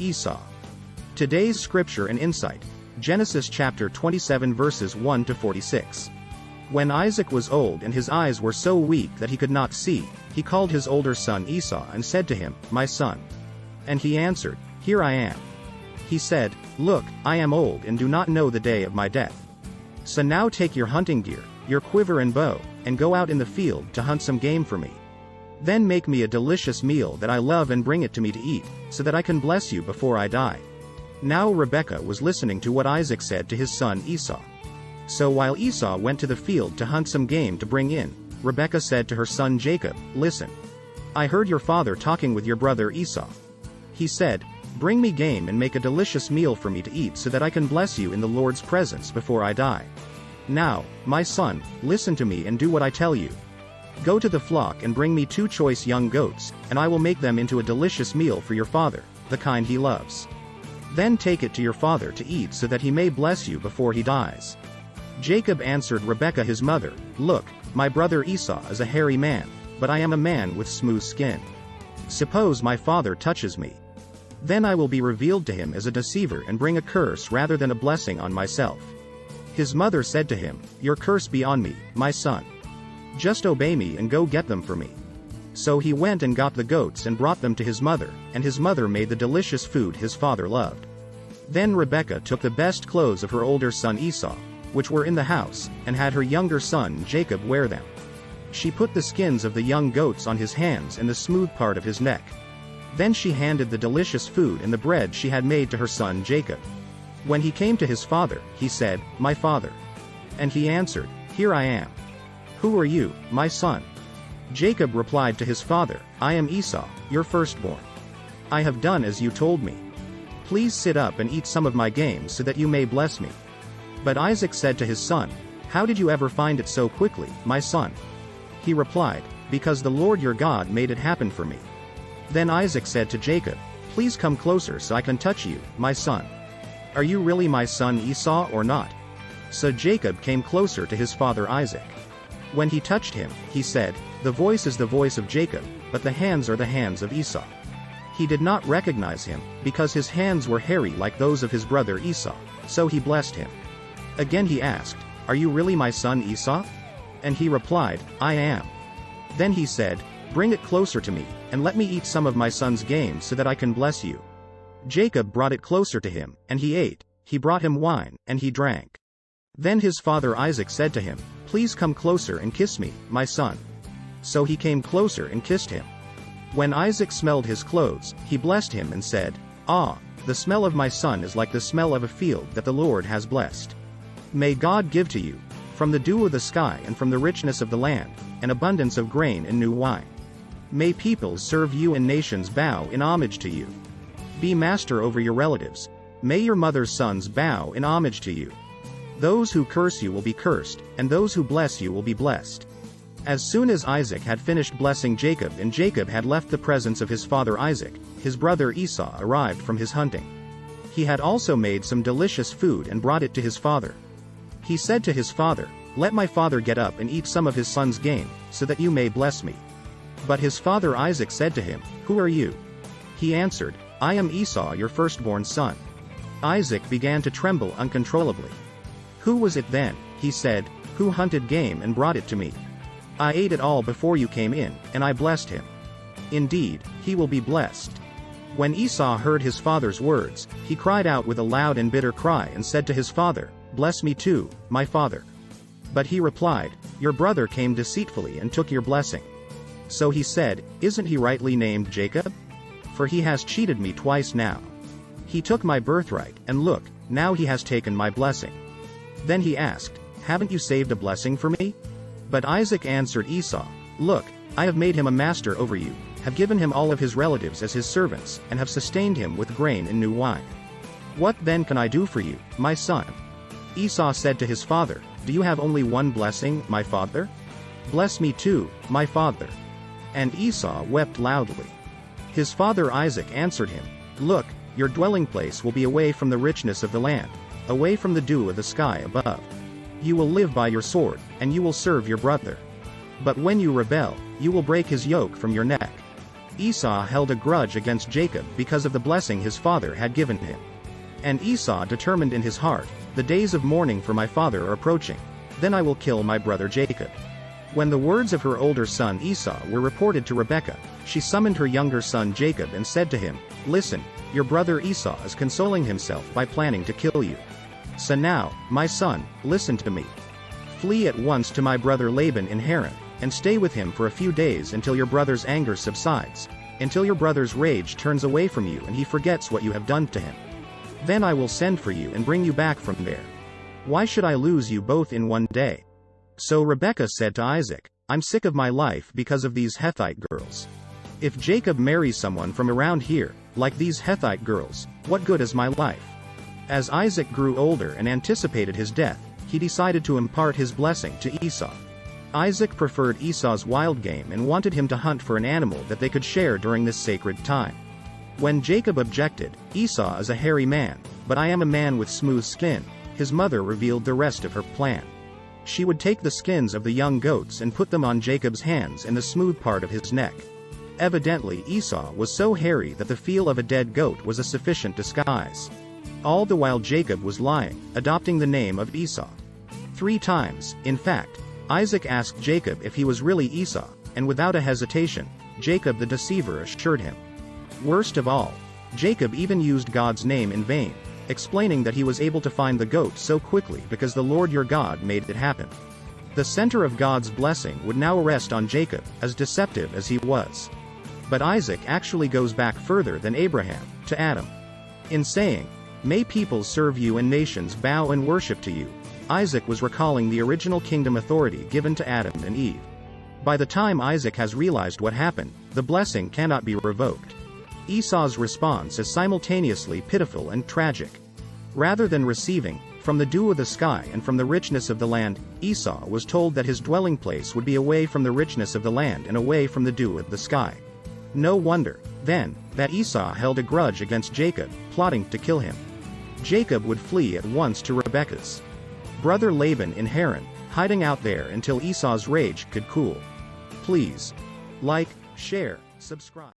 Esau. Today's scripture and insight. Genesis chapter 27 verses 1 to 46. When Isaac was old and his eyes were so weak that he could not see, he called his older son Esau and said to him, "My son." And he answered, "Here I am." He said, "Look, I am old and do not know the day of my death. So now take your hunting gear, your quiver and bow, and go out in the field to hunt some game for me. Then make me a delicious meal that I love and bring it to me to eat, so that I can bless you before I die." Now Rebekah was listening to what Isaac said to his son Esau. So while Esau went to the field to hunt some game to bring in, Rebekah said to her son Jacob, "Listen. I heard your father talking with your brother Esau. He said, 'Bring me game and make a delicious meal for me to eat so that I can bless you in the Lord's presence before I die.' Now, my son, listen to me and do what I tell you. Go to the flock and bring me 2 choice young goats, and I will make them into a delicious meal for your father, the kind he loves. Then take it to your father to eat so that he may bless you before he dies." Jacob answered Rebekah his mother, "Look, my brother Esau is a hairy man, but I am a man with smooth skin. Suppose my father touches me. Then I will be revealed to him as a deceiver and bring a curse rather than a blessing on myself." His mother said to him, "Your curse be on me, my son. Just obey me and go get them for me." So he went and got the goats and brought them to his mother, and his mother made the delicious food his father loved. Then Rebekah took the best clothes of her older son Esau, which were in the house, and had her younger son Jacob wear them. She put the skins of the young goats on his hands and the smooth part of his neck. Then she handed the delicious food and the bread she had made to her son Jacob. When he came to his father, he said, "My father." And he answered, "Here I am." "Who are you, my son?" Jacob replied to his father, "I am Esau, your firstborn. I have done as you told me. Please sit up and eat some of my game so that you may bless me." But Isaac said to his son, "How did you ever find it so quickly, my son?" He replied, "Because the Lord your God made it happen for me." Then Isaac said to Jacob, "Please come closer so I can touch you, my son. Are you really my son Esau or not?" So Jacob came closer to his father Isaac. When he touched him, he said, "The voice is the voice of Jacob, but the hands are the hands of Esau." He did not recognize him, because his hands were hairy like those of his brother Esau, so he blessed him. Again he asked, "Are you really my son Esau?" And he replied, "I am." Then he said, "Bring it closer to me, and let me eat some of my son's game so that I can bless you." Jacob brought it closer to him, and he ate. He brought him wine, and he drank. Then his father Isaac said to him, "Please come closer and kiss me, my son." So he came closer and kissed him. When Isaac smelled his clothes, he blessed him and said, "Ah, the smell of my son is like the smell of a field that the Lord has blessed. May God give to you, from the dew of the sky and from the richness of the land, an abundance of grain and new wine. May peoples serve you and nations bow in homage to you. Be master over your relatives. May your mother's sons bow in homage to you. Those who curse you will be cursed, and those who bless you will be blessed." As soon as Isaac had finished blessing Jacob and Jacob had left the presence of his father Isaac, his brother Esau arrived from his hunting. He had also made some delicious food and brought it to his father. He said to his father, "Let my father get up and eat some of his son's game, so that you may bless me." But his father Isaac said to him, "Who are you?" He answered, "I am Esau, your firstborn son." Isaac began to tremble uncontrollably. "Who was it then," he said, "who hunted game and brought it to me? I ate it all before you came in, and I blessed him. Indeed, he will be blessed." When Esau heard his father's words, he cried out with a loud and bitter cry and said to his father, "Bless me too, my father." But he replied, "Your brother came deceitfully and took your blessing." So he said, "Isn't he rightly named Jacob? For he has cheated me twice now. He took my birthright, and look, now he has taken my blessing." Then he asked, "Haven't you saved a blessing for me?" But Isaac answered Esau, "Look, I have made him a master over you, have given him all of his relatives as his servants, and have sustained him with grain and new wine. What then can I do for you, my son?" Esau said to his father, "Do you have only one blessing, my father? Bless me too, my father." And Esau wept loudly. His father Isaac answered him, "Look, your dwelling place will be away from the richness of the land, away from the dew of the sky above. You will live by your sword, and you will serve your brother. But when you rebel, you will break his yoke from your neck. Esau held a grudge against Jacob because of the blessing his father had given him. And Esau determined in his heart, "The days of mourning for my father are approaching. Then I will kill my brother Jacob." When the words of her older son Esau were reported to Rebekah, she summoned her younger son Jacob and said to him, "Listen, your brother Esau is consoling himself by planning to kill you. So now, my son, listen to me. Flee at once to my brother Laban in Haran, and stay with him for a few days until your brother's anger subsides, until your brother's rage turns away from you and he forgets what you have done to him. Then I will send for you and bring you back from there. Why should I lose you both in one day?" So Rebekah said to Isaac, "I'm sick of my life because of these Hethite girls. If Jacob marries someone from around here, like these Hethite girls, what good is my life?" As Isaac grew older and anticipated his death, he decided to impart his blessing to Esau. Isaac preferred Esau's wild game and wanted him to hunt for an animal that they could share during this sacred time. When Jacob objected, "Esau is a hairy man, but I am a man with smooth skin," his mother revealed the rest of her plan. She would take the skins of the young goats and put them on Jacob's hands and the smooth part of his neck. Evidently Esau was so hairy that the feel of a dead goat was a sufficient disguise. All the while Jacob was lying, adopting the name of Esau. 3 times, in fact, Isaac asked Jacob if he was really Esau, and without a hesitation, Jacob the deceiver assured him. Worst of all, Jacob even used God's name in vain, explaining that he was able to find the goat so quickly because the Lord your God made it happen. The center of God's blessing would now rest on Jacob, as deceptive as he was. But Isaac actually goes back further than Abraham, to Adam. In saying, "May peoples serve you and nations bow and worship to you," Isaac was recalling the original kingdom authority given to Adam and Eve. By the time Isaac has realized what happened, the blessing cannot be revoked. Esau's response is simultaneously pitiful and tragic. Rather than receiving, from the dew of the sky and from the richness of the land, Esau was told that his dwelling place would be away from the richness of the land and away from the dew of the sky. No wonder, then, that Esau held a grudge against Jacob, plotting to kill him. Jacob would flee at once to Rebekah's brother Laban in Haran, hiding out there until Esau's rage could cool. Please like, share, subscribe.